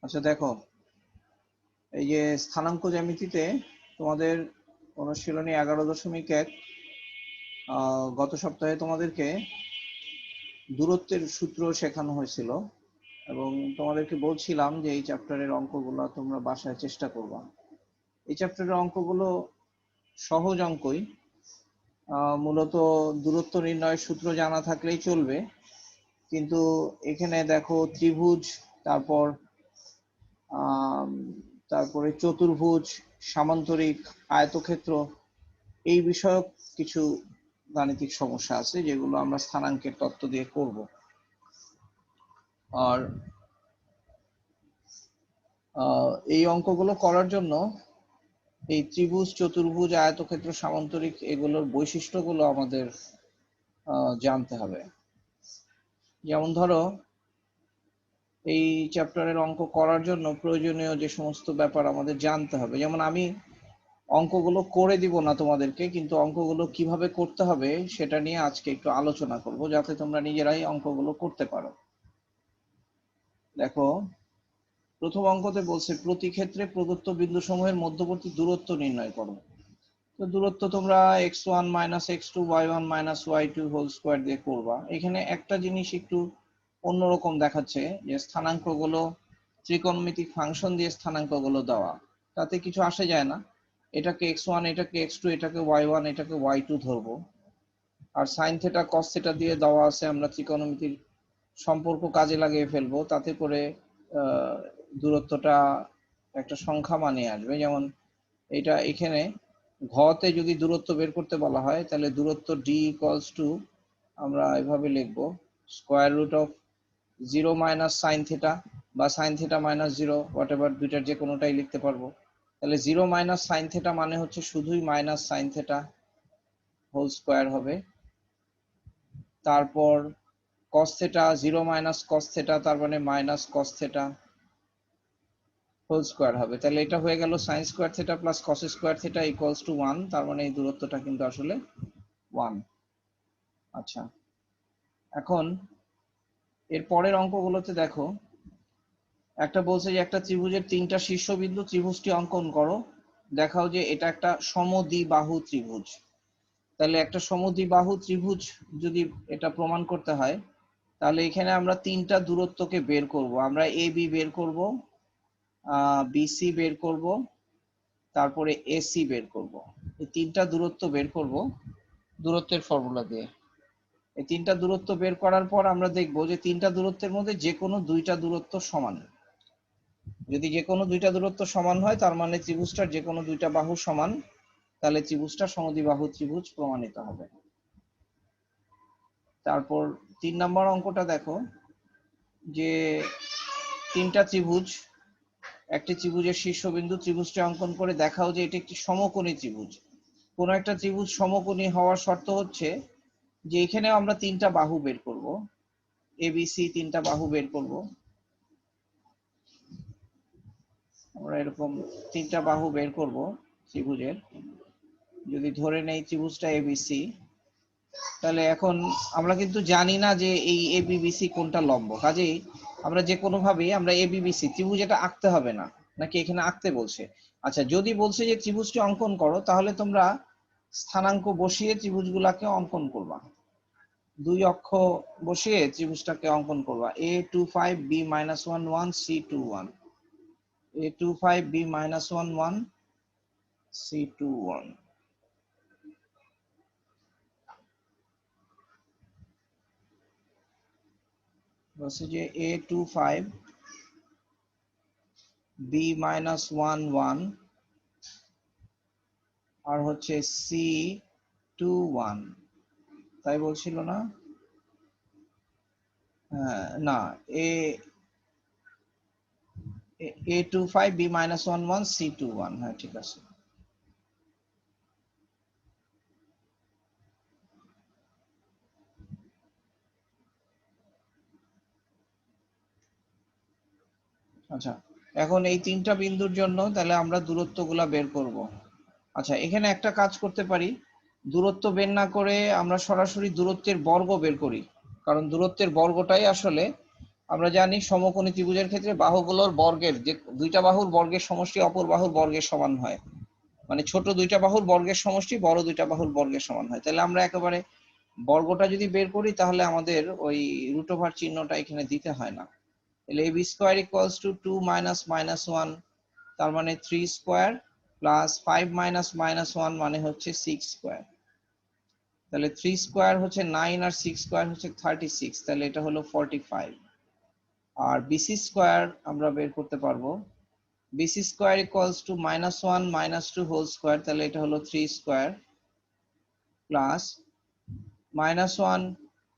আচ্ছা দেখো, এই যে স্থানাঙ্ক জ্যামিতিতে তোমাদের অনুশীলনী 11.1 গত সপ্তাহে তোমাদেরকে দূরত্বের সূত্র শেখানো হয়েছিল এবং তোমাদেরকে বলছিলাম যে এই চ্যাপ্টারের অঙ্কগুলো তোমরা বাসায় চেষ্টা করবা। এই চ্যাপ্টারের অঙ্কগুলো সহজ অঙ্কই, মূলত দূরত্ব নির্ণয়ের সূত্র জানা থাকলেই চলবে। কিন্তু এখানে দেখো ত্রিভুজ, তারপর তারপরে চতুর্ভুজ, সামান্তরিক, আয়তক্ষেত্র এই বিষয়ক কিছু গাণিতিক সমস্যা আছে যেগুলো আমরা স্থানাঙ্কের তত্ত্ব দিয়ে করব। আর এই অঙ্কগুলো করার জন্য এই ত্রিভুজ, চতুর্ভুজ, আয়তক্ষেত্র, সামান্তরিক এগুলোর বৈশিষ্ট্যগুলো আমাদের জানতে হবে। যেমন ধরো, এই চ্যাপ্টারের অঙ্ক করার জন্য প্রয়োজনীয় যে সমস্ত ব্যাপার আমাদের জানতে হবে, যেমন আমি অঙ্কগুলো করে দিব না তোমাদেরকে, কিন্তু অঙ্কগুলো কিভাবে করতে হবে সেটা নিয়ে আজকে একটু আলোচনা করব, যাতে তোমরা নিজেরাই অঙ্কগুলো করতে পারো। দেখো, প্রথম অঙ্কতে বলছে প্রতি ক্ষেত্রে প্রদত্ত বিন্দু সমূহের মধ্যবর্তী দূরত্ব নির্ণয় করো। তো দূরত্ব তোমরা x1 - x2 y1 - y2 whole square দিয়ে করবা। এখানে একটা জিনিস একটু অন্যরকম দেখাচ্ছে, যে স্থানাঙ্কগুলো ত্রিকোণমিতিক ফাংশন দিয়ে স্থানাঙ্কগুলো দেওয়া, তাতে কিছু আসে যায় না। এটাকে x1, এটাকে x2, এটাকে y1, এটাকে y2 ধরবো। আর সাইন থেটা কস থেটা দিয়ে দেওয়া আছে, আমরা ত্রিকোণমিতির সম্পর্ক কাজে লাগিয়ে ফেলবো, তাতে করে দূরত্বটা একটা সংখ্যা মানিয়ে আসবে। যেমন এটা এখানে ঘতে যদি দূরত্ব বের করতে বলা হয়, তাহলে দূরত্ব d ইকুয়ালস টু আমরা এভাবে লিখব square root of 0 minus sine theta বা sine theta minus 0, whatever, দুইটার যে কোনোটাই লিখতে পারবো। তাহলে 0 মাইনাস সাইন থেটা মানে হচ্ছে শুধুই minus sine theta whole square হবে। তারপর cos theta, 0 minus cos theta তার মানে minus cos theta whole square হবে। তাহলে এটা হয়ে গেল sine square theta plus cos square theta equals to 1, তার মানে এই দূরত্বটা কিন্তু আসলে 1। আচ্ছা, এখন এর পরের অঙ্কগুলোতে দেখো, একটা বলছে যে একটা ত্রিভুজের 3টা শীর্ষবিন্দু, ত্রিভুজটি অঙ্কন করো, দেখাও যে এটা একটা সমদ্বিবাহু ত্রিভুজ। তাহলে একটা সমদ্বিবাহু ত্রিভুজ যদি এটা প্রমাণ করতে হয়, তাহলে এখানে আমরা 3টা দূরত্বকে বের করব। আমরা এ বি বের করব, বিসি বের করব, তারপরে এসি বের করব। এই 3টা দূরত্ব বের করব দূরত্বের ফর্মুলা দিয়ে। এই 3টা দূরত্ব বের করার পর আমরা দেখব যে 3টা দূরত্বের মধ্যে যে কোনো 2টা দূরত্ব সমান। যদি যে কোনো 2টা দূরত্ব সমান হয়, তার মানে ত্রিভুজটার যে কোনো 2টা বাহু সমান, তাহলে ত্রিভুজটা সমদ্বিবাহু ত্রিভুজ প্রমাণিত হবে। তারপর 3 নম্বর অঙ্কটা দেখো, যে 3টা ত্রিভুজ, একটি ত্রিভুজের শীর্ষবিন্দু, ত্রিভুজটি অঙ্কন করে দেখাও যে এটি একটি সমকোণী ত্রিভুজ। কোন একটা ত্রিভুজ সমকোণী হওয়ার শর্ত হচ্ছে যে এখানে আমরা 3টা বাহু বের করব, এবিসি 3টা বাহু বের করব। আমরা এরকম 3টা বাহু বের করব ত্রিভুজের। যদি ধরে নেই ত্রিভুজটা এবিসি, তাহলে এখন আমরা কিন্তু জানি না যে এই এবিবিসি কোনটা লম্ব, কাজেই আমরা যে কোনো ভাবেই আমরা এবিবিসি ত্রিভুজ এটা আঁকতে হবে না, নাকি এখানে আঁকতে বলছে? আচ্ছা, যদি বলছে যে ত্রিভুজটি অঙ্কন করো, তাহলে তোমরা স্থানাঙ্ক বসিয়ে ত্রিভুজগুলাকে অঙ্কন করবা। 2 অক্ষ বসিয়ে ত্রিভুজটাকে অঙ্কন করবা। a25 b-1 c21, a25 b-1 c21। বলছে যে a25 b-1 আর হচ্ছে c21, তাই বলছিল না? না, a25 b-1 c21, হ্যাঁ ঠিক আছে। আচ্ছা, এখন এই 3টা বিন্দুর জন্য তাহলে আমরা দূরত্বগুলা বের করব। আচ্ছা, এখানে একটা কাজ করতে পারি, দূরত্ব বের না করে আমরা সরাসরি দূরত্বের বর্গ বের করি, কারণ দূরত্বের বর্গটাই আসলে আমরা জানি সমকোণী ত্রিভুজের ক্ষেত্রে বাহুগুলোর বর্গের, যে দুইটা বাহুর বর্গের সমষ্টি অপর বাহুর বর্গের সমান হয়, মানে ছোট দুইটা বাহুর বর্গের সমষ্টি বড় দুইটা বাহুর বর্গের সমান হয়। তাহলে আমরা একেবারে বর্গটা যদি বের করি তাহলে আমাদের ওই রুট ওভার চিহ্নটা এখানে দিতে হয় না। তাহলে ab square equals to 2 minus minus 1, তার মানে 3 স্কয়ার, প্লাস 5 মাইনাস মাইনাস 1 মানে হচ্ছে 6 স্কয়ার। তাহলে 3 স্কয়ার হচ্ছে 9 আর 6 স্কয়ার হচ্ছে 36, তাহলে এটা হলো 45। আর bc স্কয়ার আমরা বের করতে পারবো, bc square equals to -1 -2 whole square, তাহলে এটা হলো 3 স্কয়ার, প্লাস -1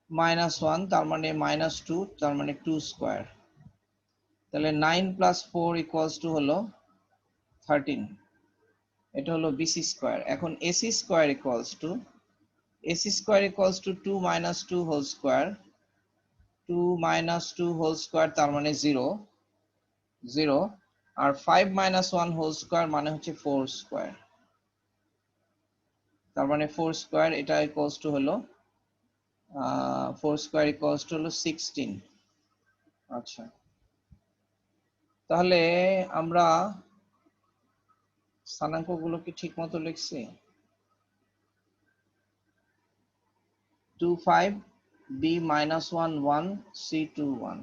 -1 তার মানে -2, তার মানে 2 স্কয়ার। তাহলে 9 প্লাস 4 ইকুয়ালস টু হলো 13, এটা হলো বিসি স্কয়ার। এখন AC square equals to 2 minus 2 whole square, 2 minus 2 whole square তার মানে 0 0, আর 5 মাইনাস 1 হোল স্কয়ার মানে হচ্ছে 4 স্কয়ার, তার মানে 4 স্কয়ার, এটা ইকুয়ালস টু হলো 4 স্কয়ার ইকুয়ালস টু হলো 16। আচ্ছা, তাহলে আমরা স্থানাঙ্কগুলো কি ঠিক মতো লিখছি? 2 5, b minus 1 1, c 2 1।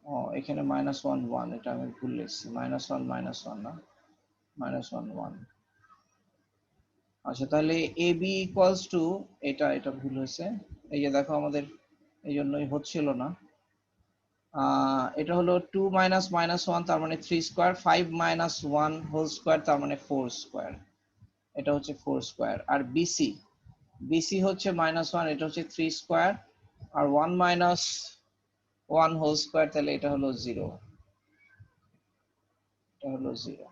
ও এখানে -1 1, এটা আমি ভুল লিখছি, -1 -1 না, -1 1। আচ্ছা, তাহলে ab ইকুয়ালস টু, এটা ভুল হয়েছে, এই যে দেখো আমাদের এই জন্যই হচ্ছিল না। এটা হলো 2 মাইনাস -1 তার মানে 3 স্কয়ার, 5 মাইনাস 1 হোল স্কয়ার তার মানে 4 স্কয়ার, এটা হচ্ছে 4 স্কয়ার। আর বিসি হচ্ছে -1, এটা হচ্ছে 3 স্কয়ার, আর 1 মাইনাস 1 হোল স্কয়ার, তাহলে এটা হলো 0, এটা হলো 0।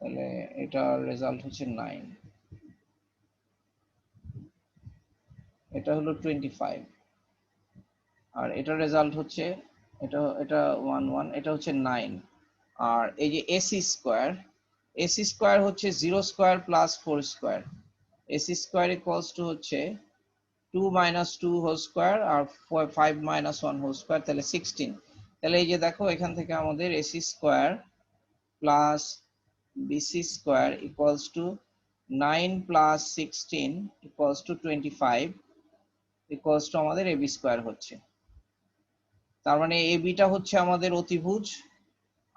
তাহলে এটার রেজাল্ট হচ্ছে 9, এটা হলো 25, আর এটার রেজাল্ট হচ্ছে এটা 1 1, এটা হচ্ছে 9। আর এই যে এসি স্কয়ার হচ্ছে 0 square plus 4 square, AC square equals to হচ্ছে 2 মাইনাস 2 হোল স্কয়ার আর 5 মাইনাস 1 হোল স্কয়ার, তাহলে 16। তাহলে এই যে দেখো এখান থেকে আমাদের AC square plus BC square equals to 9 plus 16 equals to 25 equals to আমাদের এবি স্কয়ার হচ্ছে। তার মানে এবিটা হচ্ছে আমাদের অতিভুজ,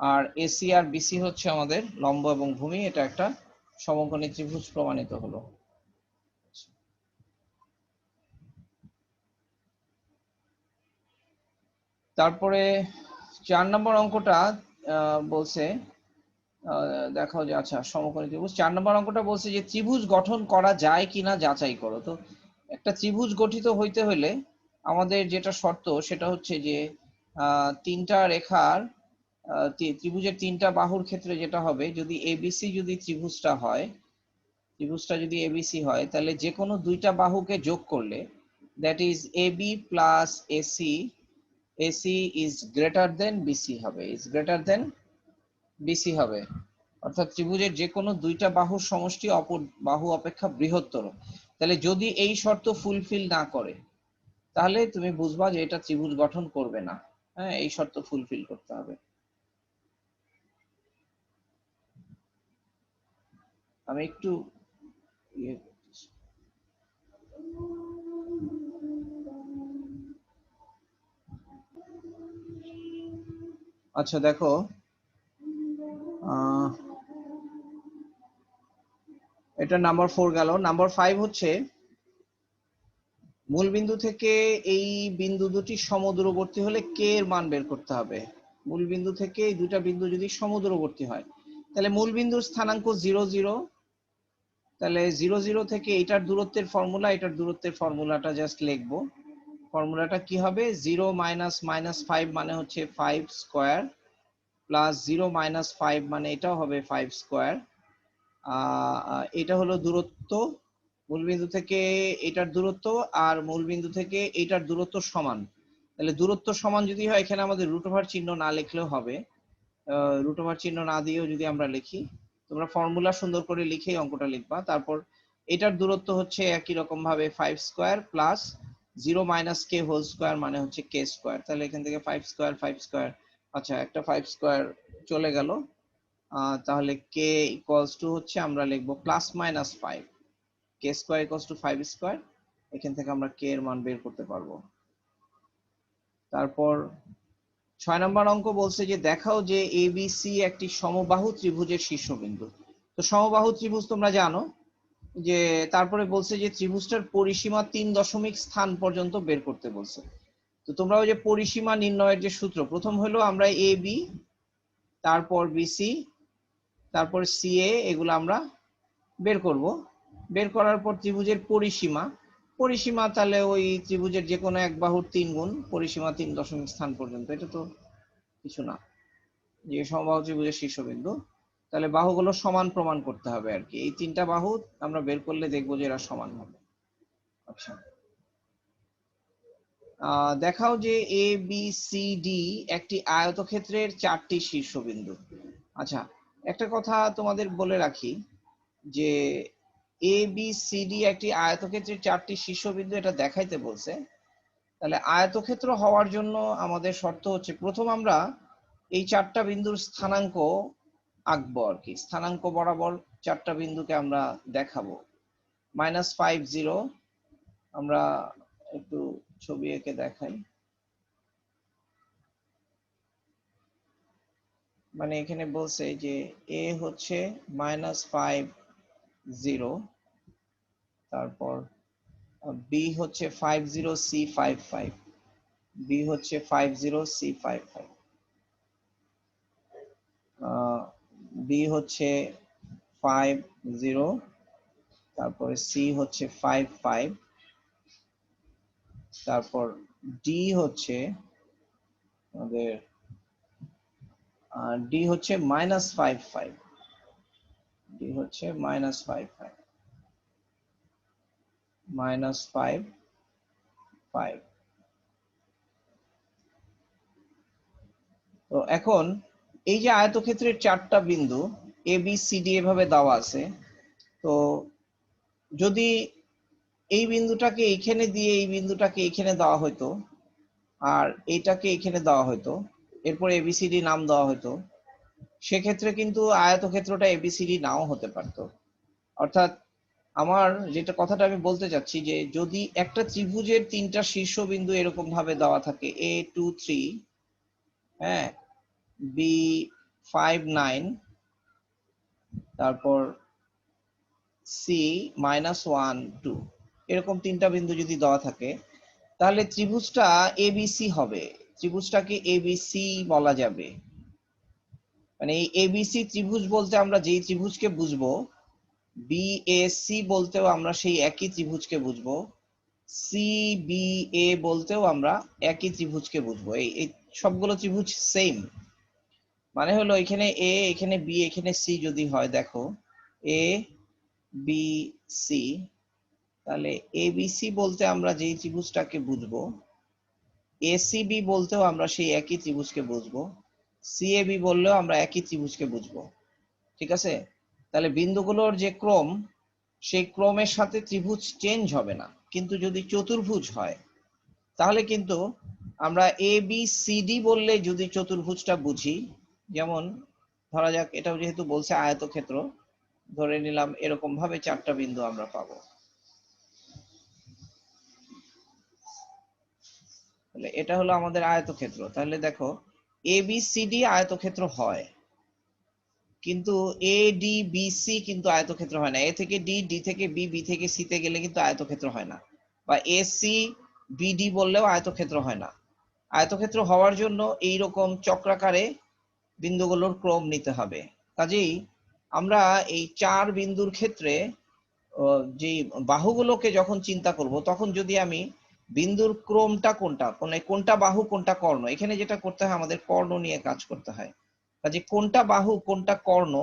আর এসি আর বিসি হচ্ছে আমাদের লম্ব এবং ভূমি, এটা একটা সমকোণী ত্রিভুজ প্রমাণিত হলো। তারপরে 4 নম্বর অঙ্কটা বলছে, দেখাও যে, আচ্ছা সমকোণী ত্রিভুজ 4 নম্বর অঙ্কটা বলছে যে ত্রিভুজ গঠন করা যায় কিনা যাচাই করো। তো একটা ত্রিভুজ গঠিত হইতে হলে আমাদের যেটা শর্ত সেটা হচ্ছে যে তিনটা রেখার ত্রিভুজের তিনটা বাহুর ক্ষেত্রে যেটা হবে, যদি এবিসি যদি ত্রিভুজটা যদি এবিসি হয়, তাহলে যে কোনো দুইটা বাহুকে যোগ করলে, that is AB plus AC is greater than BC হবে, হবে। অর্থাৎ ত্রিভুজের যে কোনো দুইটা বাহুর সমষ্টি অপর বাহু অপেক্ষা বৃহত্তর। তাহলে যদি এই শর্ত ফুলফিল না করে তাহলে তুমি বুঝবা যে এটা ত্রিভুজ গঠন করবে না। হ্যাঁ, এই শর্ত ফুলফিল করতে হবে। আমি একটু আচ্ছা দেখো, এটা নাম্বার 4 গেল। নাম্বার 5 হচ্ছে মূল বিন্দু থেকে এই বিন্দু দুটি সমদূরবর্তী হলে কে এর মান বের করতে হবে। মূল বিন্দু থেকে এই দুটা বিন্দু যদি সমদূরবর্তী হয় তাহলে মূল বিন্দুর স্থানাঙ্ক 0 0, তাহলে 0 0 থেকে এটার দূরত্বের ফর্মুলাটা জাস্ট লিখবো। ফর্মুলাটা কি হবে, 0 মাইনাস -5 মানে হচ্ছে 5 স্কয়ার, প্লাস 0 মাইনাস 5 মানে এটাও হবে 5 স্কয়ার। এটা হলো দূরত্ব মূলবিন্দু থেকে এটার দূরত্ব, আর মূলবিন্দু থেকে এটার দূরত্ব সমান। তাহলে দূরত্ব সমান যদি হয়, এখানে আমাদের রুট ওভার চিহ্ন না লিখলেও হবে, রুট ওভার চিহ্ন না দিয়েও যদি আমরা লিখি, তো তোমরা ফর্মুলা সুন্দর করে লিখেই অঙ্কটা লিখবা। তারপর এটার দূরত্ব হচ্ছে একই রকম ভাবে 5 স্কয়ার প্লাস 0 মাইনাস কে হোল স্কয়ার মানে হচ্ছে কে স্কয়ার। তাহলে এখান থেকে 5 স্কয়ার 5 স্কয়ার, আচ্ছা একটা 5 স্কয়ার চলে গেল। তাহলে কে ইকুয়ালস টু হচ্ছে আমরা লিখবো প্লাস মাইনাস 5, কে স্কয়ার ইকুয়ালস টু 5 স্কয়ার। এখান থেকে আমরা কে এর মান বের করতে পারবো। তারপর 6 নম্বর অঙ্ক বলছে যে দেখাও যে এবিসি একটি সমবাহু ত্রিভুজের শীর্ষবিন্দু। তো সমবাহু ত্রিভুজ তোমরা জানো যে, তারপরে বলছে যে ত্রিভুজটার পরিসীমা 3 দশমিক স্থান পর্যন্ত বের করতে বলছে। তো তোমরা ওই যে পরিসীমা নির্ণয়ের যে সূত্র, প্রথম হলো আমরা এ বি, তারপর বিসি, তারপর সিএ, এগুলো আমরা বের করব। বের করার পর ত্রিভুজের পরিসীমা, পরিসীমা তাহলে ওই ত্রিভুজের যে কোনো এক বাহুর 3 গুণ পরিসীমা 3 দশমিক স্থান পর্যন্ত। এটা তো কিছু না, যে সমবাহু ত্রিভুজের শীর্ষবিন্দু। তাহলে বাহুগুলো সমান প্রমাণ করতে হবে আর কি। এই 3টা বাহু আমরা বের করলে দেখবো যে এরা সমান হবে। আচ্ছা, দেখাও যে এ বি সি ডি একটি আয়তক্ষেত্রের 4টি শীর্ষবিন্দু। আচ্ছা, একটা কথা তোমাদের বলে রাখি যে এ বি সি ডি একটি আয়তক্ষেত্রের 4টি শীর্ষবিন্দু এটা দেখাইতে বলছে। তাহলে আয়তক্ষেত্র হওয়ার জন্য আমাদের শর্ত হচ্ছে, প্রথম আমরা এই 4টা বিন্দুর স্থানাঙ্ক আঁকবো আর কি। স্থানাঙ্ক বরাবর 4টা বিন্দুকে আমরা দেখাবো। -5 0, আমরা একটু ছবি এঁকে দেখাই। মানে এখানে বলছে যে এ হচ্ছে -5 0, তারপর বি হচ্ছে 5 0 সি 5 5, বি হচ্ছে 5 0 সি 5 5, বি হচ্ছে 5 0, তারপরে সি হচ্ছে 5 5, তারপর ডি হচ্ছে আমাদের ডি হচ্ছে -5 5, ডি হচ্ছে -5 5, -5 5। তো এখন এই যে আয়তক্ষেত্রের 4টা বিন্দু এ বি সি ডি এভাবে দেওয়া আছে, তো যদি এই বিন্দুটাকে এইখানে দিয়ে এই বিন্দুটাকে এইখানে দেওয়া হতো, আর এইটাকে এইখানে দেওয়া হতো, এরপর এবিসিডি নাম দেওয়া হতো, সেক্ষেত্রে কিন্তু আয়তক্ষেত্রটা এবিসিডি নাও হতে পারতো। অর্থাৎ আমার যেটা কথাটা আমি বলতে চাচ্ছি যে যদি একটা ত্রিভুজের 3টা শীর্ষবিন্দু এরকম ভাবে দেওয়া থাকে এ 2 3, হ্যাঁ, বি 5 9, তারপর সি -1 2, এরকম 3টা বিন্দু যদি দেওয়া থাকে, তাহলে ত্রিভুজটা এবিসি হবে। ত্রিভুজটাকে এবিসি বলা যাবে। মানে এই এবিসি ত্রিভুজ বলতে আমরা যেই ত্রিভুজকে বুঝবো, বিএসি বলতেও আমরা সেই একই ত্রিভুজকে বুঝবো, সিবিএ বলতেও আমরা একই ত্রিভুজকে বুঝবো। এই সবগুলো ত্রিভুজ সেম। মানে হলো এখানে এ, এখানে বি, এখানে সি যদি হয়, দেখো এ বি সি, তাহলে এবিসি বলতে আমরা যেই ত্রিভুজটাকে বুঝবো, এসিবি বলতেও আমরা সেই একই ত্রিভুজকে বুঝবো, সিএবি বললেও আমরা একই ত্রিভুজকে বুঝবো। ঠিক আছে? তাহলে বিন্দুগুলোর যে ক্রম, সেই ক্রমের সাথে ত্রিভুজ চেঞ্জ হবে না। কিন্তু যদি চতুর্ভুজ হয়, তাহলে কিন্তু আমরা এ বি সি ডি বললে যদি চতুর্ভুজটা বুঝি, যেমন ধরা যাক এটাও যেহেতু বলছে আয়তক্ষেত্র, ধরে নিলাম এরকম ভাবে 4টা বিন্দু আমরা পাবো। তাহলে এটা হলো আমাদের আয়তক্ষেত্র। তাহলে দেখো এ বি সি ডি আয়তক্ষেত্র হয়, কিন্তু এ ডি বি সি কিন্তু আয়তক্ষেত্র হয় না। এ থেকে ডি, ডি থেকে বি, বি থেকে সি তে গেলে কিন্তু আয়তক্ষেত্র হয় না। বা এ সি বিডি বললেও আয়তক্ষেত্র হয় না। আয়তক্ষেত্র হওয়ার জন্য এইরকম চক্রাকারে বিন্দুগুলোর ক্রম নিতে হবে। কাজেই আমরা এই 4 বিন্দুর ক্ষেত্রে যে বাহুগুলোকে যখন চিন্তা করব, তখন যদি আমি বিন্দুর ক্রমটা কোনটা, কোনটা বাহু কোনটা কর্ণ, এখানে যেটা করতে হয় আমাদের কর্ণ নিয়ে কাজ করতে হয়। কাজে কোনটা বাহু কোনটা কর্ণ,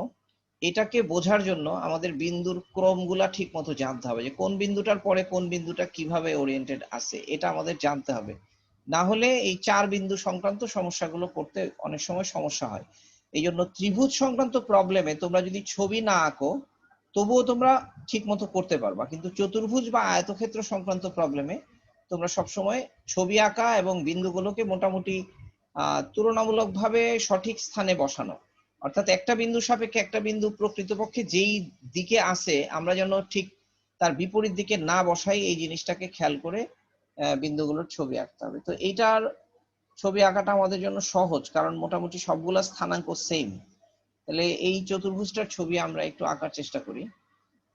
এটাকে বোঝার জন্য আমাদের বিন্দুর ক্রমগুলা ঠিক মতো জানতে হবে, যে কোন বিন্দুটার পরে কোন বিন্দুটা কিভাবে ওরিয়েন্টেড আছে, এটা আমাদের জানতে হবে। না হলে এই 4 বিন্দু সংক্রান্ত সমস্যাগুলো করতে অনেক সময় সমস্যা হয়। এই জন্য ত্রিভুজ সংক্রান্ত প্রবলেমে তোমরা যদি ছবি না আঁকো তবুও তোমরা ঠিক মতো করতে পারবা, কিন্তু চতুর্ভুজ বা আয়তক্ষেত্র সংক্রান্ত প্রবলেমে তোমরা সবসময় ছবি আঁকা এবং বিন্দুগুলোকে মোটামুটি তুলনামূলকভাবে সঠিক স্থানে বসানো, অর্থাৎ একটা বিন্দু সাপেক্ষে একটা বিন্দু প্রকৃতপক্ষে যেই দিকে আসে আমরা যেন ঠিক তার বিপরীত দিকে না বসাই, এই জিনিসটাকে খেয়াল করে বিন্দুগুলোর ছবি আঁকতে হবে। তো এইটার ছবি আঁকাটা আমাদের জন্য সহজ, কারণ মোটামুটি সবগুলা স্থানাঙ্ক সেম। তাহলে এই চতুর্ভুজটার ছবি আমরা একটু আঁকার চেষ্টা করি।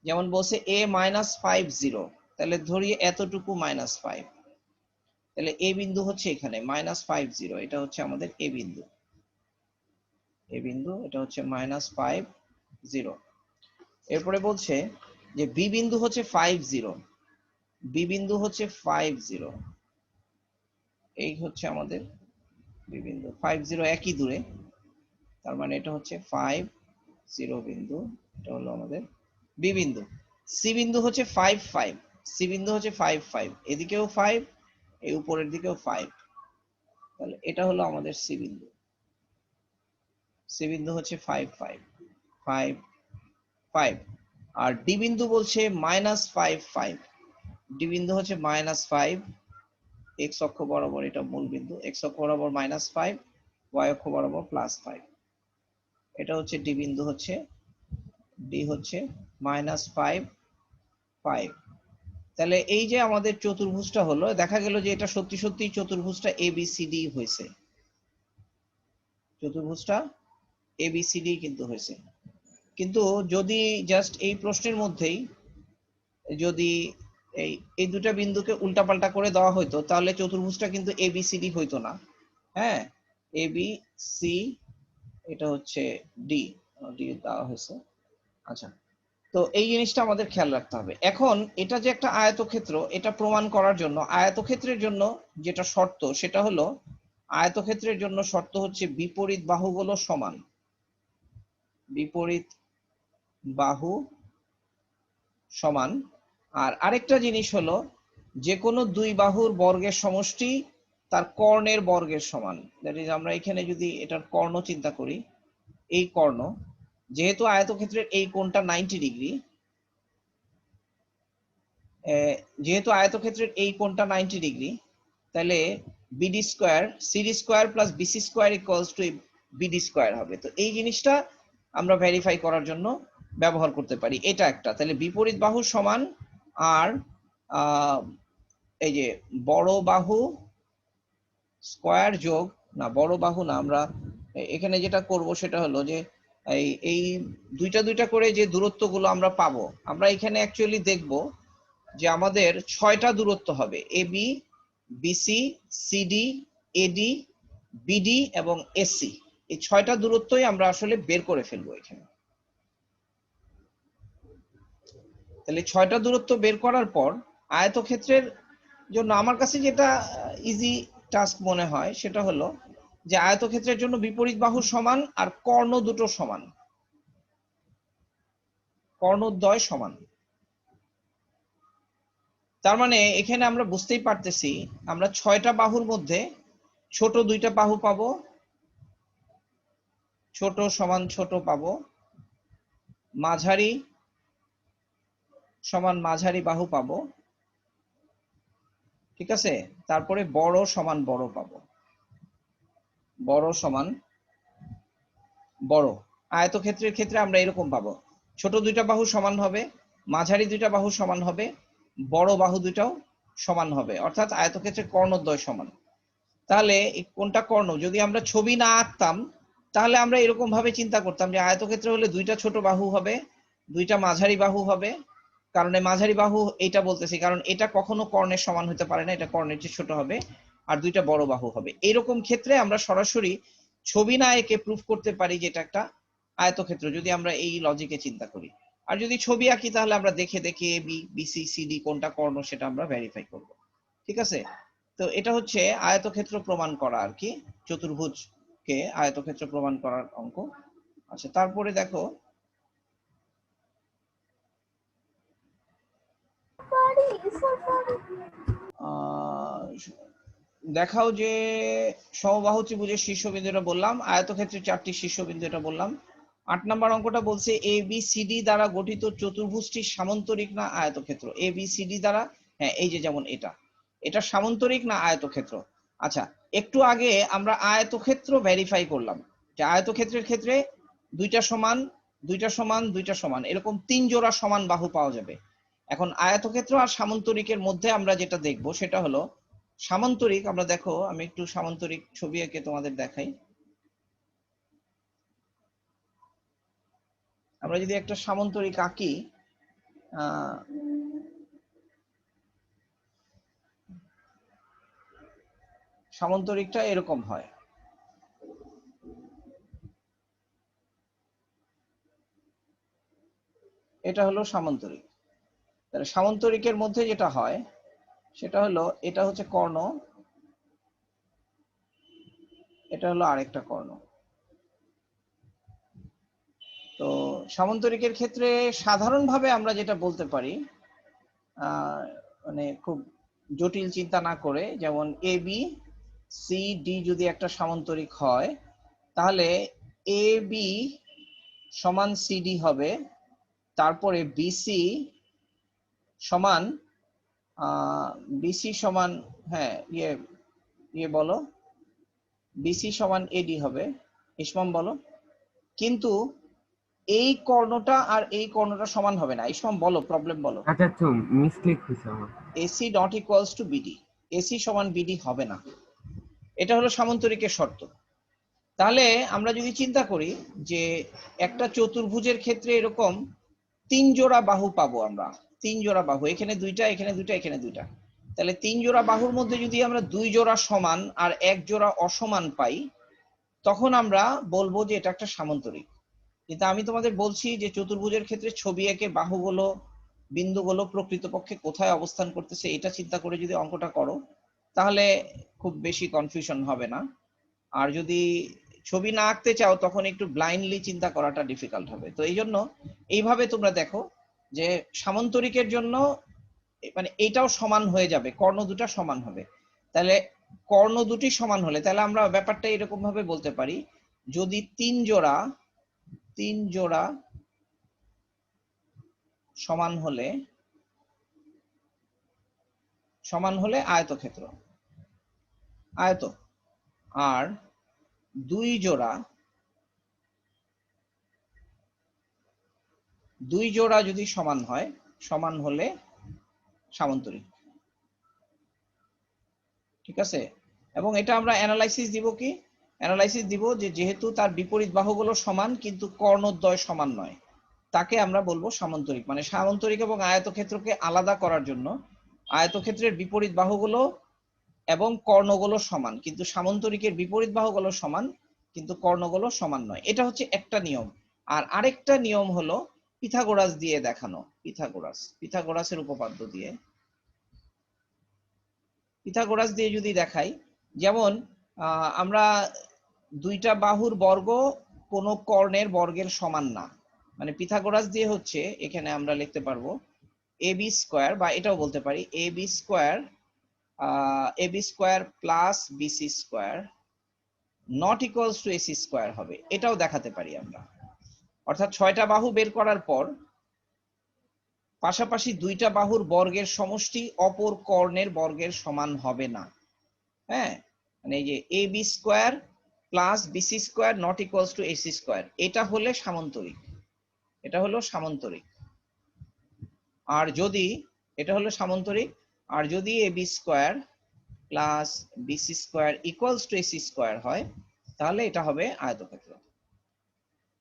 যেমন বলছে a-5 0, তাহলে ধরি এতটুকু -5, তাহলে এ বিন্দু হচ্ছে এখানে -5 0, এটা হচ্ছে আমাদের এ বিন্দু, এটা হচ্ছে -5 0। এরপরে বলছে যে বি বিন্দু হচ্ছে 5 0, বি বিন্দু হচ্ছে 5 0, এই হচ্ছে আমাদের বি বিন্দু। 5 0 একই দূরে, তার মানে এটা হচ্ছে 5 0 বিন্দু, এটা হলো আমাদের বি বিন্দু। সি বিন্দু হচ্ছে 5 5, সি বিন্দু হচ্ছে 5 5, এদিকেও 5, এই উপরের দিকেও 5, তাহলে এটা হলো আমাদের সি বিন্দু। সি বিন্দু হচ্ছে 5 5 আর ডি বিন্দু বলছে -5 5, ডি বিন্দু হচ্ছে -5, এক্স অক্ষ বরাবর এটা মূল বিন্দু, এক্স অক্ষ বরাবর -5, ওয়াই অক্ষ বরাবর +5, এটা হচ্ছে ডি বিন্দু, হচ্ছে ডি হচ্ছে -5 5। তাহলে এই যে আমাদের চতুর্ভুজটা হলো, দেখা গেল যে এটা সত্যি সত্যি চতুর্ভুজটা এবিসিডি হয়েছে, চতুর্ভুজটা এবিসিডি কিন্তু হয়েছে। কিন্তু যদি জাস্ট এই প্রশ্নের মধ্যেই যদি এই এই দুটা বিন্দুকে উল্টাপাল্টা করে দেওয়া হতো তাহলে চতুর্ভুজটা কিন্তু এবিসিডি হইতো না। হ্যাঁ, এবি সি, এটা হচ্ছে ডি, ডি দেওয়া হয়েছে। আচ্ছা, তো এই জিনিসটা আমাদের খেয়াল রাখতে হবে। এখন এটা যে একটা আয়তক্ষেত্র, এটা প্রমাণ করার জন্য আয়তক্ষেত্রের জন্য যেটা শর্ত সেটা হলো, আয়তক্ষেত্রের জন্য শর্ত হচ্ছে বিপরীত বাহুগুলো সমান, বিপরীত বাহু সমান। আর আরেকটা জিনিস হলো যে কোনো দুই বাহুর বর্গের সমষ্টি তার কর্ণের বর্গের সমান। দ্যাট ইজ, আমরা এখানে যদি এটার কর্ণ চিন্তা করি, এই কর্ণ, যেহেতু আয়তক্ষেত্রের এই কোণটা 90 ডিগ্রি, যেহেতু আয়তক্ষেত্রের এই কোণটা 90 ডিগ্রি, তাহলে BD square CD square plus BC square equals to BD square হবে। তো এই জিনিসটা আমরা ভেরিফাই করার জন্য ব্যবহার করতে পারি। এটা একটা, তাহলে বিপরীত বাহু সমান, আর এই যে বড় বাহু স্কোয়ার যোগ, না বড় বাহু না, আমরা এখানে যেটা করব সেটা হলো যে এই দুইটা দুইটা করে যে দূরত্বগুলো আমরা পাবো, আমরা এখানে অ্যাকচুয়ালি দেখব যে আমাদের 6টা দূরত্ব হবে, এবি, বিসি, সিডি, এডি, বিডি এবং এসি। এই 6টা দূরত্বই আমরা আসলে বের করে ফেলবো এখানে। তাহলে 6টা দূরত্ব বের করার পর আয়তক্ষেত্রের জন্য আমার কাছে যেটা ইজি টাস্ক মনে হয় সেটা হলো যে আয়তক্ষেত্রের জন্য বিপরীত বাহু সমান আর কর্ণ দুটো সমান, কর্ণদ্বয় সমান। তার মানে এখানে আমরা বুঝতেই পারতেছি আমরা 6টা বাহুর মধ্যে ছোট দুইটা বাহু পাবো, ছোট সমান ছোট পাবো, মাঝারি সমান মাঝারি বাহু পাবো, ঠিক আছে, তারপরে বড় সমান বড় পাবো, বড় সমান বড়। আয়তক্ষেত্রের ক্ষেত্রে আমরা এরকম পাবো, ছোট দুইটা বাহু সমান হবে, মাঝারি দুইটা বাহু সমান হবে, বড় বাহু দুইটাও সমান হবে, অর্থাৎ আয়তক্ষেত্রের কর্ণদ্বয় সমান। তাহলে কোনটা কর্ণ, যদি আমরা ছবি না আঁকতাম তাহলে আমরা এরকম ভাবে চিন্তা করতাম যে আয়তক্ষেত্র হলে দুইটা ছোট বাহু হবে, দুইটা মাঝারি বাহু হবে। কারণ মাঝারি বাহু এইটা বলতেছি কারণ এটা কখনো কর্ণের সমান হতে পারে না, এটা কর্ণের চেয়ে ছোট হবে, আর দুইটা বড় বাহু হবে। এরকম ক্ষেত্রে আমরা সরাসরি ছবি না এঁকে প্রুফ করতে পারি যে এটা একটা আয়তক্ষেত্র, যদি আমরা এই লজিকে চিন্তা করি। আর যদি ছবি আঁকি তাহলে আমরা দেখে দেখে বি, বিসি, সিডি কোনটা কর্ণ সেটা আমরা ভেরিফাই করব। ঠিক আছে, তো এটা হচ্ছে আয়তক্ষেত্র প্রমাণ করা আর কি, চতুর্ভুজকে আয়তক্ষেত্র প্রমাণ করার অঙ্ক। আচ্ছা, তারপরে দেখো দেখাও যে সমবাহু ত্রিভুজের শীর্ষবিন্দু, এটা বললাম। আয়তক্ষেত্রের 4টি শীর্ষবিন্দু, এটা বললাম। 8 নম্বর অঙ্কটা বলছে এ বি সি ডি দ্বারা গঠিত চতুর্ভুজটি সামান্তরিক না আয়তক্ষেত্র। এ বি সি ডি দ্বারা, হ্যাঁ এই যে যেমন এটা সামান্তরিক না আয়তক্ষেত্র। আচ্ছা, একটু আগে আমরা আয়তক্ষেত্র ভেরিফাই করলাম যে আয়তক্ষেত্রের ক্ষেত্রে দুইটা সমান, দুইটা সমান, দুইটা সমান, এরকম 3 জোড়া সমান বাহু পাওয়া যাবে। এখন আয়তক্ষেত্র আর সামান্তরিকের মধ্যে আমরা যেটা দেখব সেটা হলো সামান্তরিক। আমরা দেখো, আমি একটু সামান্তরিক ছবি এঁকে তোমাদের দেখাই। আমরা যদি একটা সামান্তরিক আঁকি, সামান্তরিকটা এরকম হয়। এটা হলো সামান্তরিক। তাহলে সামান্তরিকের মধ্যে যেটা হয় সেটা হলো, এটা হচ্ছে কর্ণ, এটা হলো আরেকটা কর্ণ। তো সামান্তরিকের ক্ষেত্রে সাধারণভাবে আমরা যেটা বলতে পারি, মানে খুব জটিল চিন্তা না করে, যেমন এ বি সি ডি যদি একটা সামান্তরিক হয়, তাহলে এ বি সমান সিডি হবে, তারপরে বিসি সমান বিসি সমান, হ্যাঁ ইয়ে বলো, বিসি সমান এডি হবে। ইসমাম বলো। কিন্তু এই কর্ণটা আর এই কর্ণটা সমান হবে না। ইসমাম বলো, প্রবলেম বলো। আচ্ছা আচ্ছা, মিস্টেক হয়েছে আমার। AC not equals to BD, AC সমান বিডি হবে না। এটা হলো সামান্তরিকের শর্ত। তাহলে আমরা যদি চিন্তা করি যে একটা চতুর্ভুজের ক্ষেত্রে এরকম 3 জোড়া বাহু পাবো আমরা, 3 জোড়া বাহু, এখানে দুইটা, এখানে দুইটা, এখানে দুইটা। তাহলে 3 জোড়া বাহুর মধ্যে যদি আমরা 2 জোড়া সমান আর 1 জোড়া অসমান পাই, তখন আমরা বলবো যে এটা একটা সামান্তরিক। কিন্তু আমি তোমাদের বলছি যে চতুর্ভুজের ক্ষেত্রে ছবি এঁকে বাহুগুলো, বিন্দুগুলো প্রকৃতপক্ষে কোথায় অবস্থান করতেছে এটা চিন্তা করে যদি অঙ্কটা করো, তাহলে খুব বেশি কনফিউশন হবে না। আর যদি ছবি না আঁকতে চাও, তখন একটু ব্লাইন্ডলি চিন্তা করাটা ডিফিকাল্ট হবে। তো এই জন্য এইভাবে তোমরা দেখো যে সামান্তরিকের জন্য মানে এইটাও সমান হয়ে যাবে, কর্ণ দুটা সমান হবে। তাহলে কর্ণ দুটি সমান হলে তাহলে আমরা ব্যাপারটা এরকম ভাবে বলতে পারি, যদি 3 জোড়া সমান হলে আয়তক্ষেত্র, আয়ত। আর 2 জোড়া যদি সমান হয়, সমান হলে সামান্তরিক। ঠিক আছে? এবং এটা আমরা অ্যানালাইসিস দিব কি? অ্যানালাইসিস দিব যে যেহেতু তার বিপরীত বাহুগুলো সমান কিন্তু কর্ণদ্বয় সমান নয়, তাকে আমরা বলবো সামান্তরিক। মানে সামান্তরিক এবং আয়তক্ষেত্রকে আলাদা করার জন্য আয়তক্ষেত্রের বিপরীত বাহুগুলো এবং কর্ণগুলো সমান, কিন্তু সামান্তরিকের বিপরীত বাহুগুলো সমান কিন্তু কর্ণগুলো সমান নয়। এটা হচ্ছে একটা নিয়ম। আর আরেকটা নিয়ম হলো পিথাগোরাস দিয়ে দেখানো। পিথাগোরাসের উপপাদ্য দিয়ে, পিথাগোরাস দিয়ে যদি দেখাই, যেমন আমরা দুইটা বাহুর বর্গ কোনো কর্ণের বর্গের সমান না। মানে পিথাগোরাস দিয়ে হচ্ছে, এখানে আমরা লিখতে পারবো এ বি স্কোয়ার, বা এটাও বলতে পারি A B square plus BC square not equals to AC square হবে। এটাও দেখাতে পারি আমরা। অর্থাৎ 6টা বাহু বের করার পর পাশাপাশি দুইটা বাহুর বর্গের সমষ্টি অপর কর্ণের বর্গের সমান হবে না। হ্যাঁ, মানে এই যে A B square plus BC square not equals to AC square, এটা হলে সামান্তরিক। এটা হলো সামান্তরিক। আর যদি এটা হলো সামান্তরিক, আর যদি A B square plus BC square equals to AC square হয়, তাহলে এটা হবে আয়তক্ষেত্র।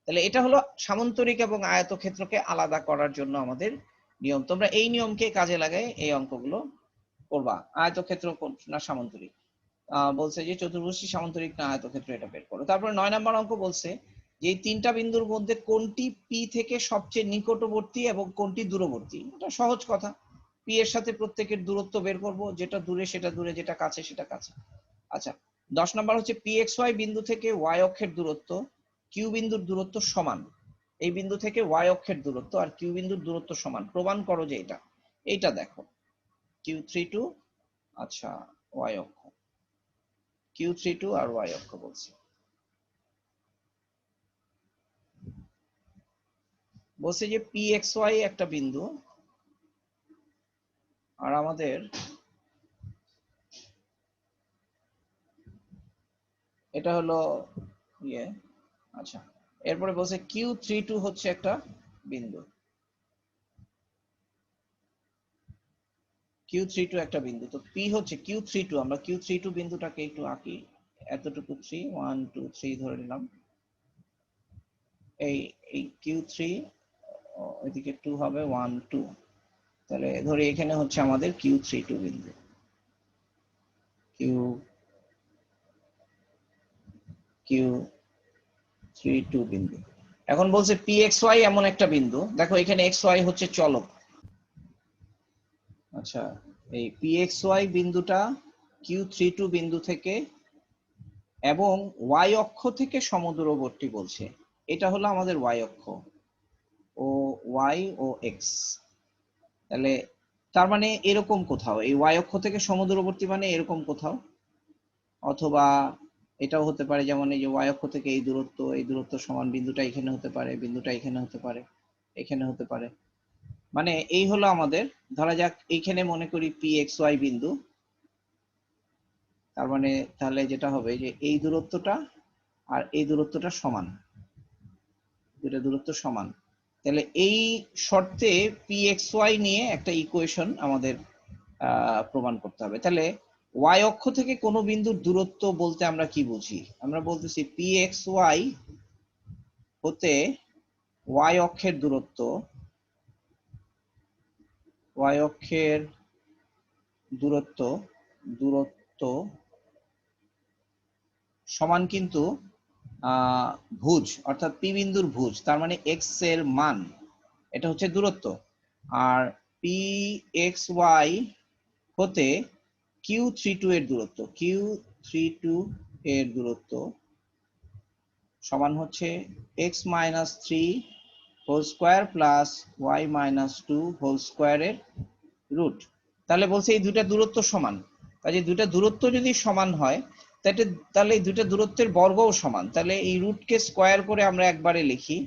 তাহলে এটা হলো সামান্তরিক এবং আয়তক্ষেত্রকে আলাদা করার জন্য আমাদের নিয়ম। তোমরা এই নিয়মকে কাজে লাগাই এই অঙ্কগুলো করবা। আয়তক্ষেত্র না সামান্তরিক, বলছে যে চতুর্ভুজটি সামান্তরিক না আয়তক্ষেত্র, এটা বের করো। তারপরে 9 নম্বর অঙ্ক বলছে যে এই 3টা বিন্দুর মধ্যে কোনটি পি থেকে সবচেয়ে নিকটবর্তী এবং কোনটি দূরবর্তী। এটা সহজ কথা, পি এর সাথে প্রত্যেকের দূরত্ব বের করব, যেটা দূরে সেটা দূরে, যেটা কাছে সেটা কাছে। আচ্ছা, 10 নম্বর হচ্ছে পি এক্স ওয়াই বিন্দু থেকে ওয়াই অক্ষের দূরত্ব কিউ বিন্দুর দূরত্ব সমান। এই বিন্দু থেকে ওয়াই অক্ষের দূরত্ব আর কিউ বিন্দুর দূরত্ব সমান, প্রমাণ করো যে এইটা দেখো কিউ3 টু, আচ্ছা ওয়াই অক্ষ, Q32 আর y অক্ষ বলছে। বলছে যে PXY একটা বিন্দু, আর আমাদের এটা হলো ইয়ে। আচ্ছা, এরপরে বলছে Q32 হচ্ছে একটা বিন্দু, Q32 একটা বিন্দু। তো P হচ্ছে Q32, আমরা Q32 বিন্দুটাকে একটু আঁকি। এতটুকু 3 1 2 3 ধরে নিলাম। এই এই Q3 এদিকে 2 হবে 1 2, তাহলে ধরি এখানে হচ্ছে আমাদের Q32 বিন্দু, Q32 বিন্দু। এখন বলছে PXY এমন একটা বিন্দু, দেখো এখানে XY হচ্ছে চলক। আচ্ছা, এই PXY বিন্দুটা Q32 বিন্দু থেকে এবং Y অক্ষ থেকে সমদূরবর্তী বলছে। এটা হলো আমাদের Y অক্ষ, ও Y ও X। তাহলে তার মানে এরকম কোথাও, এই Y অক্ষ থেকে সমদূরবর্তী মানে এরকম কোথাও, অথবা এটাও হতে পারে যেমন এই যে Y অক্ষ থেকে এই দূরত্ব সমান বিন্দুটা এখানে হতে পারে, বিন্দুটা এখানে হতে পারে, এখানে হতে পারে। মানে এই হলো আমাদের, ধরা যাক এইখানে মনে করি PXY বিন্দু, তার মানে তাহলে যেটা হবে যে এই দূরত্বটা আর এই দূরত্বটা সমান, দুটো দূরত্ব সমান। তাহলে এই শর্তে PXY নিয়ে একটা ইকুয়েশন আমাদের প্রমাণ করতে হবে। তাহলে y অক্ষ থেকে কোনো বিন্দুর দূরত্ব বলতে আমরা কি বুঝি? আমরা বলতেছি PXY হতে y অক্ষের দূরত্ব, y অক্ষের দূরত্ব দূরত্ব সমান কিন্তু ভুজ, অর্থাৎ P বিন্দুর ভুজ, তার মানে x এর মান, এটা হচ্ছে দূরত্ব। আর PXY হতে Q32 এর দূরত্ব, Q32 এর দূরত্ব সমান হচ্ছে x minus 3 whole square plus y minus 2 whole স্কোয়ারের রুট। তাহলে বলছে এই দুটা দূরত্ব সমান, কাজে দুটা দূরত্ব যদি সমান হয় তাহলে এই দুটা দূরত্বের বর্গও সমান। তাহলে এই রুটকে স্কোয়ার করে আমরা একবারে লিখি,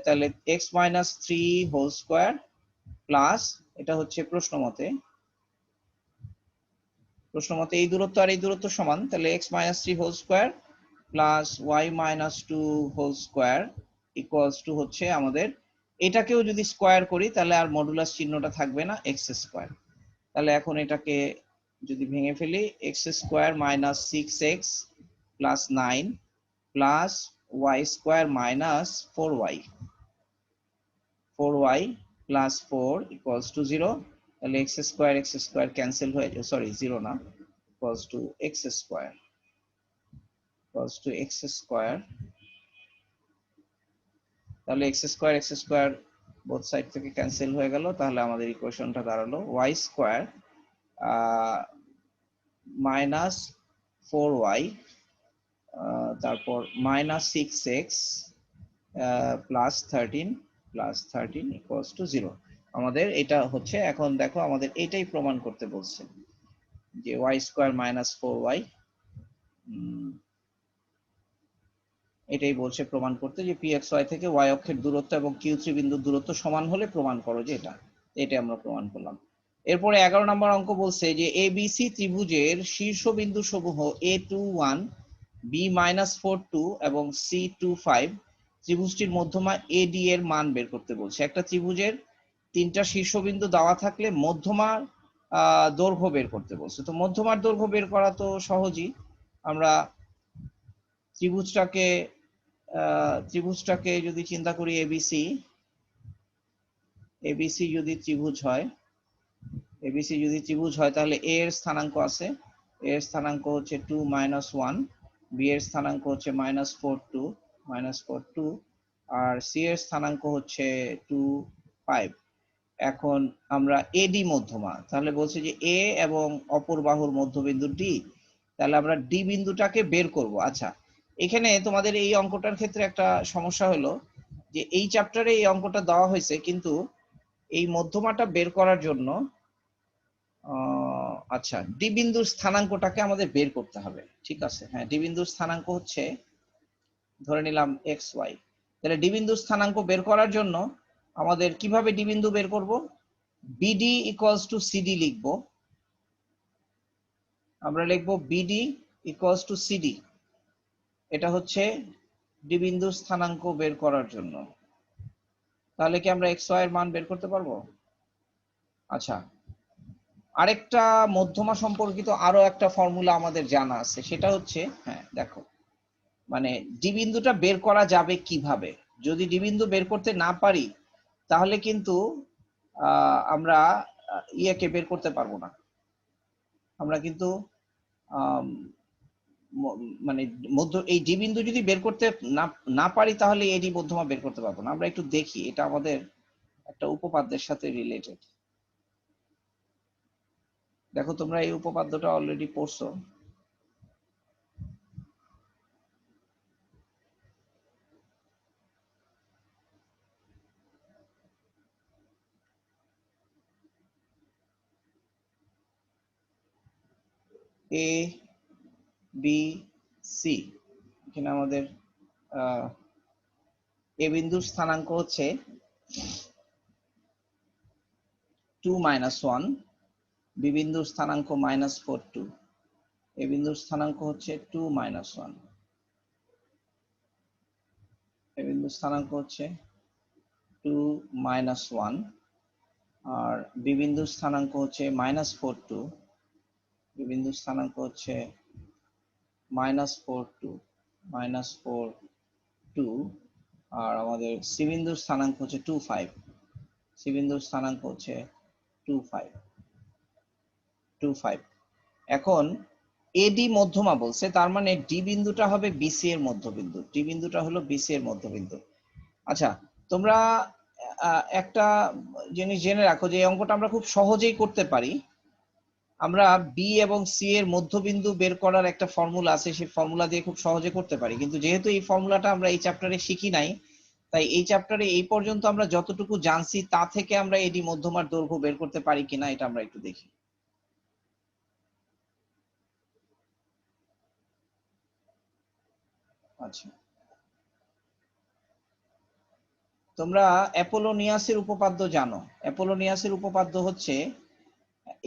তাহলে x minus 3 whole square plus, এটা হচ্ছে প্রশ্ন মতে এই দূরত্ব আর এই দূরত্ব সমান, তাহলে x minus 3 whole square plus y minus 2 whole square equals to হচ্ছে আমাদের, এটাকেও যদি স্কোয়ার করি তাহলে আর মডুলাস চিহ্নটা থাকবে না, এক্স স্কোয়ার। তাহলে এখন এটাকে যদি ভেঙে ফেলি, x square minus 6x plus 9 plus y square minus 4y plus 4 equals to 0। তাহলে এক্স স্কোয়ার ক্যান্সেল হয়ে যাবে, সরি 0 না, ইকুয়ালস টু এক্স স্কোয়ার। তাহলে এক্স স্কোয়ার বোথ সাইড থেকে ক্যান্সেল হয়ে গেল। তাহলে আমাদের ইকুয়েশনটা দাঁড়ালো y স্কোয়ার মাইনাস 4y তারপর minus 6x plus 13 equals to 0। আমাদের এটা হচ্ছে, এখন দেখো আমাদের এটাই প্রমাণ করতে বলছে যে y স্কোয়ার মাইনাস 4y, এটাই বলছে প্রমাণ করতে যে PXY থেকে y অক্ষের দূরত্ব এবং Q3 বিন্দুর দূরত্ব সমান হলে প্রমাণ করো যে এটা আমরা প্রমাণ করলাম। এরপরে 11 নম্বর অঙ্ক বলছে যে ABC ত্রিভুজের শীর্ষবিন্দু সমূহ A21 B-42 এবং C25 ত্রিভুজটির মধ্যমা AD এর মান বের করতে বলছে। একটা ত্রিভুজের তিনটা শীর্ষবিন্দু দেওয়া থাকলে মধ্যমার দৈর্ঘ্য বের করতে বলছে। তো মধ্যমার দৈর্ঘ্য বের করা তো সহজই, আমরা ত্রিভুজটাকে যদি চিন্তা করি, এবিসি যদি ত্রিভুজ হয় তাহলে এ এর স্থানাঙ্ক আছে, এ এর স্থানাঙ্ক হচ্ছে 2 মাইনাস 1, বি এর স্থানাঙ্ক হচ্ছে মাইনাস 4 2, আর সি এর স্থানাঙ্ক হচ্ছে 2 5। এখন আমরা এডি মধ্যমা, তাহলে বলছে যে এ এবং অপর বাহুর মধ্যবিন্দু ডি, তাহলে আমরা ডি বিন্দুটাকে বের করব। আচ্ছা, এখানে তোমাদের এই অঙ্কটার ক্ষেত্রে একটা সমস্যা হলো যে এই চ্যাপ্টারে এই অঙ্কটা দেওয়া হয়েছে, কিন্তু এই মধ্যমাটা বের করার জন্য আচ্ছা, ডি বিন্দুর স্থানাঙ্কটাকে আমাদের বের করতে হবে, ঠিক আছে। হ্যাঁ, ডি বিন্দুর স্থানাঙ্ক হচ্ছে ধরে নিলাম এক্স ওয়াই। তাহলে ডি বিন্দুর স্থানাঙ্ক বের করার জন্য আমাদের কিভাবে ডি বিন্দু বের করব? বিডি ইকুয়ালস টু সিডি লিখবো। আমরা লিখবো বিডি ইকুয়ালস টু সিডি। এটা হচ্ছে ডি বিন্দুর স্থানাঙ্ক বের করার জন্য। তাহলে কি আমরা এক্স ওয়াই এর মান বের করতে পারবো? আচ্ছা, আরেকটা মধ্যমা সম্পর্কিত আরো একটা ফর্মুলা আমাদের জানা আছে, সেটা হচ্ছে, হ্যাঁ দেখো, মানে ডি বিন্দুটা বের করা যাবে কিভাবে। যদি ডি বিন্দু বের করতে না পারি তাহলে কিন্তু আমরা ইয়েকে বের করতে পারবো না। আমরা কিন্তু আম, মানে এই ডি বিন্দু যদি বের করতে না পারি তাহলে এডি মধ্যমা বের করতে পারবো না। আমরা একটু দেখি, এটা আমাদের একটা উপপাদ্যের সাথে রিলেটেড। দেখো তোমরা এই উপপাদ্যটা অলরেডি পড়ছো। এ বি সি, এখানে আমাদের এ বিন্দুর স্থানাঙ্ক হচ্ছে 2 - 1, বি বিন্দুর স্থানাঙ্ক -4 2, এ বিন্দুর স্থানাঙ্ক হচ্ছে 2 - 1, এ বিন্দুর স্থানাঙ্ক হচ্ছে 2 - 1, আর বি বিন্দুর স্থানাঙ্ক হচ্ছে -4 2, বি বিন্দুর স্থানাঙ্ক হচ্ছে -4 2, -4 2, আর আমাদের সি বিন্দুর স্থানাঙ্ক হচ্ছে 2 5, সি বিন্দুর স্থানাঙ্ক হচ্ছে 2 5, 2 5। এখন এডি মধ্যমা বলছে, তার মানে ডি বিন্দুটা হবে বিসি এর মধ্যবিন্দু, ডি বিন্দুটা হলো বিসি এর মধ্যবিন্দু। আচ্ছা, তোমরা একটা জিনিস জেনে রাখো যে এই অঙ্কটা আমরা খুব সহজেই করতে পারি। আমরা বি এবং সি এর মধ্যবিন্দু বের করার একটা ফর্মুলা আছে, সেই ফর্মুলা দিয়ে খুব সহজে করতে পারি, কিন্তু যেহেতু এই ফর্মুলাটা আমরা এই চ্যাপ্টারে শিখি নাই, তাই এই চ্যাপ্টারে এই পর্যন্ত আমরা যতটুকু জানছি তা থেকে আমরা এডি মধ্যমার দৈর্ঘ্য বের করতে পারি কিনা এটা আমরা একটু দেখি। আচ্ছা, তোমরা অ্যাপোলোনিয়াসের উপপাদ্য জানো। অ্যাপোলোনিয়াসের উপপাদ্য হচ্ছে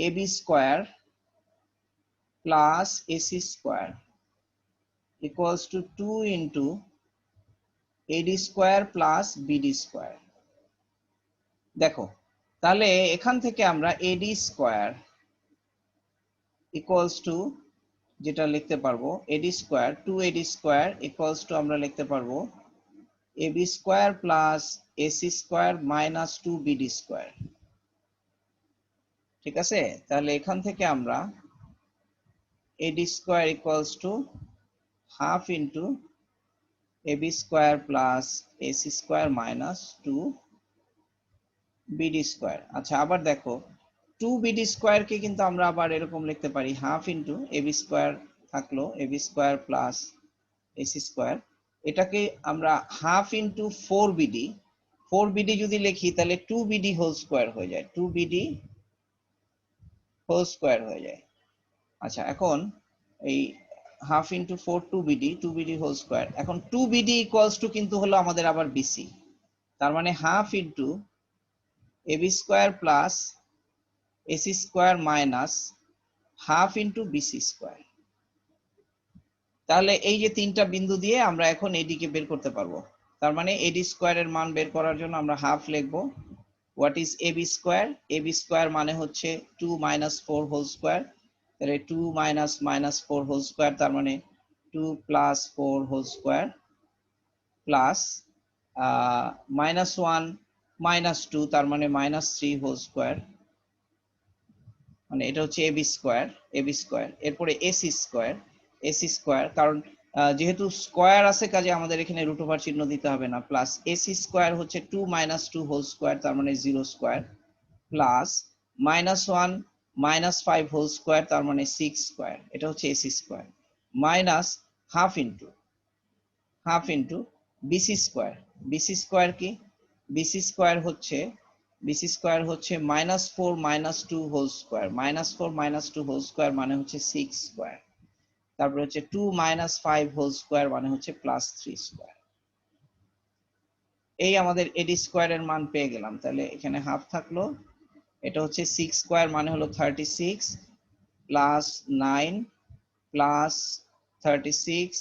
AB square plus AC square equals to 2 into AD square plus BD square. দেখো, তাহলে এখান থেকে আমরা এডি স্কোয়ার ইকুয়ালস টু যেটা লিখতে পারবো, AD square 2 AD square equals to আমরা লিখতে পারবো AB square plus AC square minus 2 BD square. ঠিক আছে, তাহলে এখান থেকে আমরা AD square equals to half into AB square plus AC square minus 2 BD square. আচ্ছা, আবার দেখো 2 বিডি স্কোয়ার কে কিন্তু আমরা আবার এরকম লিখতে পারি হাফ ইন্টু এবি স্কোয়ার, থাকলো AB square plus AC square. এটাকে আমরা হাফ ইন্টু 4 বিডি, 4 বিডি যদি লিখি তাহলে 2 বিডি হোল স্কোয়ার হয়ে যায়, 2 বিডি হোল স্কোয়ার হয়ে যায়। আচ্ছা, এখন এই half into 4 2 BD, 2 BD whole square. এখন 2 বিডি ইকুয়ালস টু কিন্তু হলো আমাদের আবার বিসি, তার মানে half into AB square plus AC square minus half into BC square. তাহলে এই যে তিনটা বিন্দু দিয়ে আমরা এখন এডিকে বের করতে পারবো। তার মানে এডি স্কোয়ারের মান বের করার জন্য আমরা হাফ লিখবো। What is AB square? AB square মানে হচ্ছে 2 - 4 হোল স্কোয়ার। তাহলে 2 - -4 হোল স্কোয়ার, তার মানে 2 + 4 হোল স্কোয়ার প্লাস -1 - 2, তার মানে -3 হোল স্কোয়ার, মানে এটা হচ্ছে এবি স্কোয়ার, এবি স্কোয়ার। এরপরে এসি স্কোয়ার, এসি স্কোয়ার, কারণ যেহেতু স্কোয়ার আছে কাজে আমাদের এখানে রুট ওভার চিহ্ন দিতে হবে না, প্লাস এসি স্কোয়ার হচ্ছে 2 - 2 হোল স্কোয়ার, তার মানে 0 স্কোয়ার, প্লাস -1 - 5 হোল স্কোয়ার, তার মানে 6 স্কোয়ার, এটা হচ্ছে AC square, minus half into BC square. BC square কি? বিসি স্কোয়ার হচ্ছে বিসি স্কোয়ার হচ্ছে -4 -2 হোল স্কোয়ার, -4 -2 হোল স্কোয়ার মানে হচ্ছে 6 স্কোয়ার, তারপরে হচ্ছে 2 - 5 হোল স্কোয়ার মানে হচ্ছে +3 স্কোয়ার। এই আমাদের এডি স্কোয়ারের মান পেয়ে গেলাম। তাহলে এখানে হাফ থাকলো, এটা হচ্ছে 6 স্কোয়ার মানে হলো 36 প্লাস 9 প্লাস 36,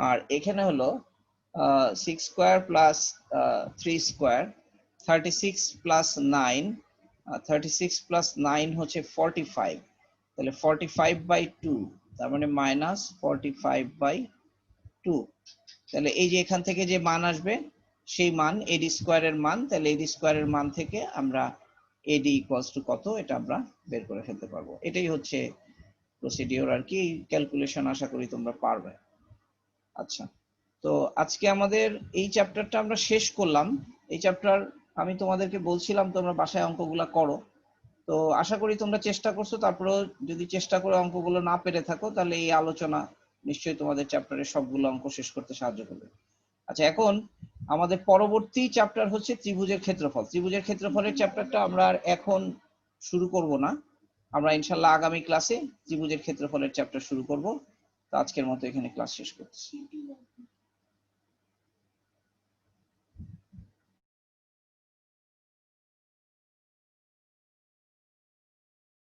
আর এখানে হলো 6 square plus 3 square, 36 plus 9, 36 plus 9 হচ্ছে 45, তাহলে 45/2, তার মানে -45/2। তাহলে এই যে এখান থেকে যে মান আসবে সেই মান এডি স্কোয়ারের মান, তাহলে এডি স্কোয়ারের মান থেকে আমরা এডি ইকুয়ালস টু কত এটা আমরা বের করে ফেলতে পারবো। এটাই হচ্ছে প্রসিডিওর আর কি, ক্যালকুলেশন আশা করি তোমরা পারবে। আচ্ছা, তো আজকে আমাদের এই চ্যাপ্টারটা আমরা শেষ করলাম। এই চ্যাপ্টার আমি তোমাদেরকে বলছিলাম তোমরা বাসায় অঙ্কগুলা করো, তো আশা করি তোমরা চেষ্টা করছো। তারপরেও যদি চেষ্টা করে অঙ্কগুলো না পেরে থাকো তাহলে এই আলোচনা নিশ্চয়ই তোমাদের চ্যাপ্টারের সবগুলো অঙ্ক শেষ করতে সাহায্য করবে। আচ্ছা, এখন আমাদের পরবর্তী চ্যাপ্টার হচ্ছে ত্রিভুজের ক্ষেত্রফল। ত্রিভুজের ক্ষেত্রফলের চ্যাপ্টারটা আমরা আর এখন শুরু করব না, আমরা ইনশাল্লাহ আগামী ক্লাসে ত্রিভুজের ক্ষেত্রফলের চ্যাপ্টার শুরু করব। তো আজকের মতো এখানে ক্লাস শেষ করছি।